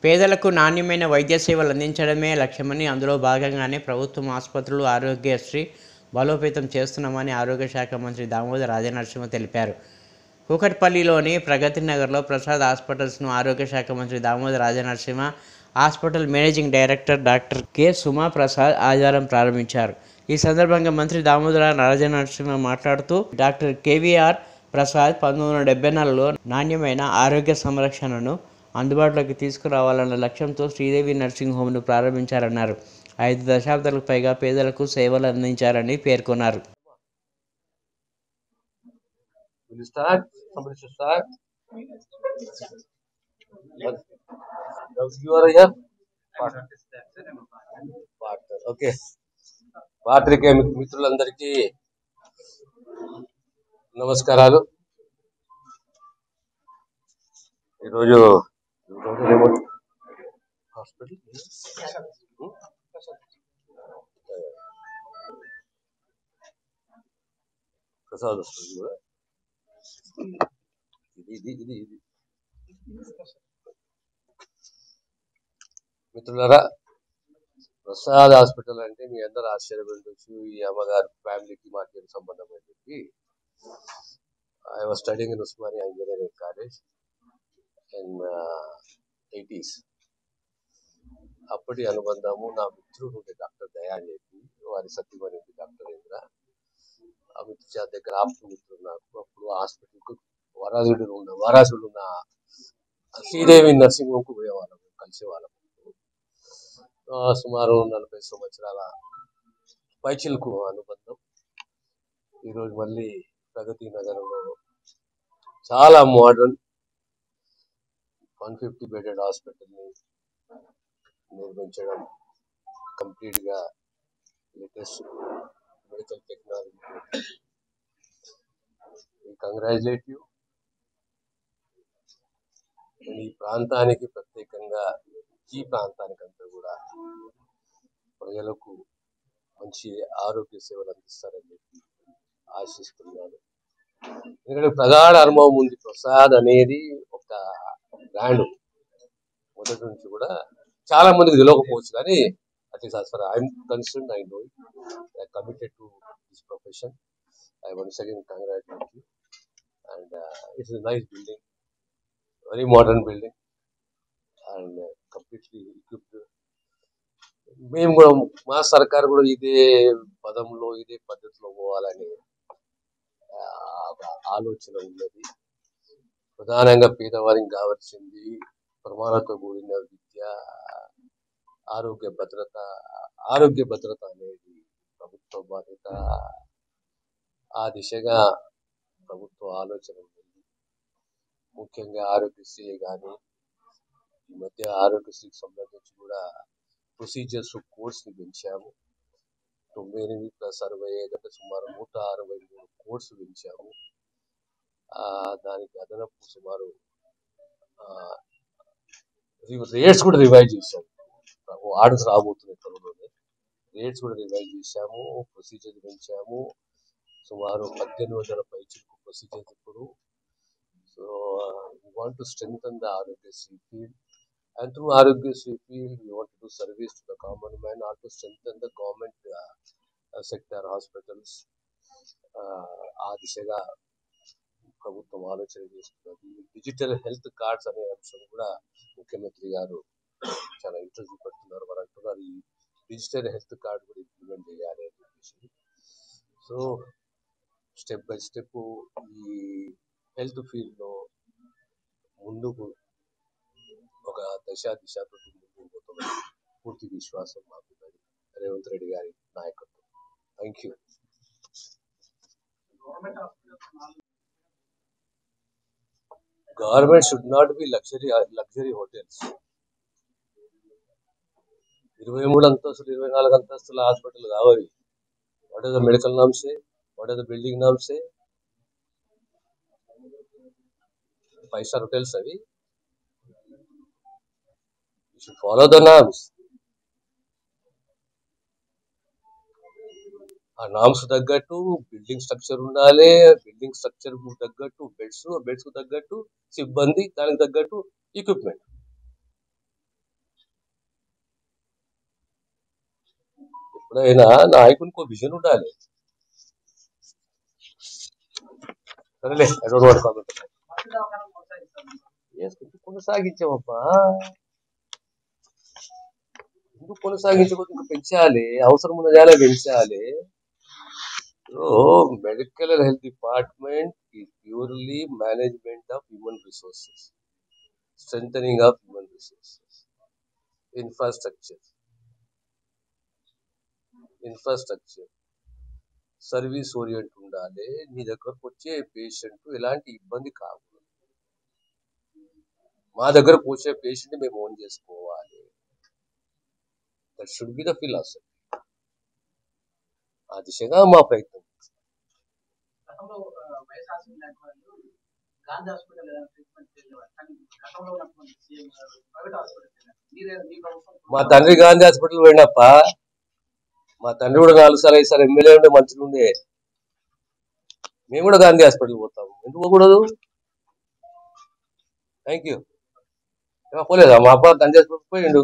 పేదలకు నాణ్యమైన వైద్య సేవలు అందించడమే లక్ష్యమని, అందులో భాగంగానే ప్రభుత్వం ఆసుపత్రులు, ఆరోగ్యశ్రీ బలోపేతం చేస్తున్నామని ఆరోగ్య శాఖ మంత్రి దామోదర్ రాజనరసింహ తెలిపారు. కూకట్పల్లిలోని ప్రగతి నగర్లో ప్రసాద్ హాస్పిటల్స్ను ఆరోగ్య శాఖ మంత్రి Damodar Rajanarasimha, hospital managing director doctor K Suma Prasad ఆదివారం ప్రారంభించారు. ఈ సందర్భంగా మంత్రి దామోదర రాజనరసింహ మాట్లాడుతూ, డాక్టర్ కేవీఆర్ ప్రసాద్ 1974లో నాణ్యమైన ఆరోగ్య సంరక్షణను అందుబాటులోకి తీసుకురావాలన్న లక్ష్యంతో శ్రీదేవి నర్సింగ్ హోమ్ను ప్రారంభించారన్నారు. 5 దశాబ్దాలకు పైగా పేదలకు సేవలు అందించారని పేర్కొన్నారు. పాత్రికేయ మిత్రులందరికీ నమస్కారాలు. ఈరోజు హాస్పిటల్ ప్రసాద్ హాస్పిటల్ కూడా ఇది మిత్రులారా, ప్రసాద్ హాస్పిటల్ అంటే మీ అందరూ ఆశ్చర్యపడవచ్చు. ఈ అమ్మగారు ఫ్యామిలీకి మాకేం సంబంధం అని చెప్పి. I was studying in Osmania engineering college in 80s. అప్పటి అనుబంధము. నా మిత్రుడు ఉండే డాక్టర్ దయా అని చెప్పి, వారి సత్యమని డాక్టర్ ఇంద్ర. ఆ మిత్రు దగ్గర ఆప్త మిత్రుడు నాకు. అప్పుడు హాస్పిటల్కు వారాసుడు ఉన్న శ్రీదేవి నర్సింగ్ హోమ్కు పోయేవాళ్ళం, కలిసేవాళ్ళం. సుమారు 40 సంవత్సరాల పైచిలకు అనుబంధం. ఈరోజు మళ్ళీ ప్రగతి నగరంలో చాలా మోడర్న్ 150 బెడెడ్ హాస్పిటల్ని నిర్మించడం, కంప్లీట్గా latest medical technology. Congratulate you. ఈ ప్రాంతానికి ప్రత్యేకంగా, ఈ ప్రాంతానికంతా కూడా ప్రజలకు మంచి ఆరోగ్య సేవలు అందిస్తారని చెప్పి ఆశిస్తున్నాను. ఎందుకంటే ప్రగాఢ అనుభవం ఉంది. ప్రసాద్ అనేది ఒక బ్రాండ్ మొదటి నుంచి కూడా చాలా మందికి తెలియకపోవచ్చు, కానీ at least as far I'm concerned, I know it. I am committed to this profession. I once again congratulate you. And it's a nice building, very modern building, and completely equipped. మేము కూడా, మా సర్కారు కూడా ఇదే పదంలో, ఇదే పద్ధతిలో పోవాలని ఆలోచన ఉన్నది. ప్రధానంగా పేదవారికి కావాల్సింది ప్రమాణాలతో కూడిన విద్య, ఆరోగ్య భద్రత అనేది ప్రభుత్వ బాధ్యత. ఆ దిశగా ప్రభుత్వ ఆలోచన ఉంది. ముఖ్యంగా ఆరోగ్యశ్రీ కానీ, ఈ మధ్య ఆరోగ్యశ్రీకి సంబంధించి కూడా ప్రొసీజర్స్ కోర్స్ని పెంచాము. 98+65 అంటే సుమారు 163 కోర్సు పెంచాము. దానికి అదనపు సుమారు రేట్స్ కూడా రివైజ్ చేశాము. ఆర్డర్స్ రాబోతున్నాయి త్వరలోనే. రేట్స్ కూడా రివైజ్ చేశాము, ప్రొసీజర్ పెంచాము. సుమారు 1800 పైచిలకు ప్రొసీజర్స్ ఇప్పుడు. So we want to strengthen the Aarogyasri field, and through Aarogyasri field we want to do service to the common man, also strengthen the government sector hospitals. ఆ దిశగా ప్రభుత్వం ఆలోచన చేస్తున్నది. డిజిటల్ హెల్త్ కార్డ్స్ అనే అంశం కూడా ముఖ్యమంత్రి గారు చాలా ఇంట్రెస్ట్ చూపెడుతున్నారు. వారు అంటున్నారు ఈ డిజిటల్ హెల్త్ కార్డ్ కూడా ఇంప్లిమెంట్ చేయాలి అని చెప్పేసి. సో స్టెప్ బై స్టెప్ ఈ హెల్త్ ఫీల్డ్లో ముందుకు ఒక దిశతో ముందుకు పోతామని పూర్తి విశ్వాసం మాకున్నది. రేవంత్ రెడ్డి గారి నాయకత్వం. Thank you. Government should not be luxury hotels. 23 అంతస్తులు 24 అంతస్తుల హాస్పిటల్ కావాలి. What are the medical norms? What are the building norms? 5-star hotels అవి. You should follow the norms. ఆ నామ్స్ తగ్గట్టు బిల్డింగ్ స్ట్రక్చర్ ఉండాలి. బిల్డింగ్ స్ట్రక్చర్ తగ్గట్టు beds కు తగ్గట్టు సిబ్బంది, దానికి తగ్గట్టు ఎక్విప్మెంట్. ఎప్పుడైనా నాయకునికి విజన్ ఉండాలి. సరేలే, ఐ డోంట్ వాంట్ కామెంట్. ఎందుకు కొనసాగించామబ్బా, ఎందుకు కొనసాగించకపోతే ఇంకా పెంచాలి, అవసరం ఉన్న జాగా పెంచాలి. Medical and health department is purely management of human resources, strengthening of human resources, infrastructure, service orient ఉండాలి. మీ దగ్గరకు వచ్చే పేషెంట్ ఎలాంటి ఇబ్బంది కాకూడదు. మా దగ్గరకు వచ్చే పేషెంట్ మేము ఓన్ చేసుకోవాలి. That should be the philosophy. ఆ దిశగా మా ప్రయత్నం. మా తండ్రి గాంధీ హాస్పిటల్ పోయినప్ప, మా తండ్రి కూడా 4 సార్లు 5 సార్లు ఎమ్మెల్యే ఉండే, మంత్రులు ఉండే. మేము కూడా గాంధీ హాస్పిటల్ పోతాము, ఎందుకు పోకూడదు? Thank you. పోలేదా మా అబ్బా గాంధీ హాస్పిటల్ పోయిండు.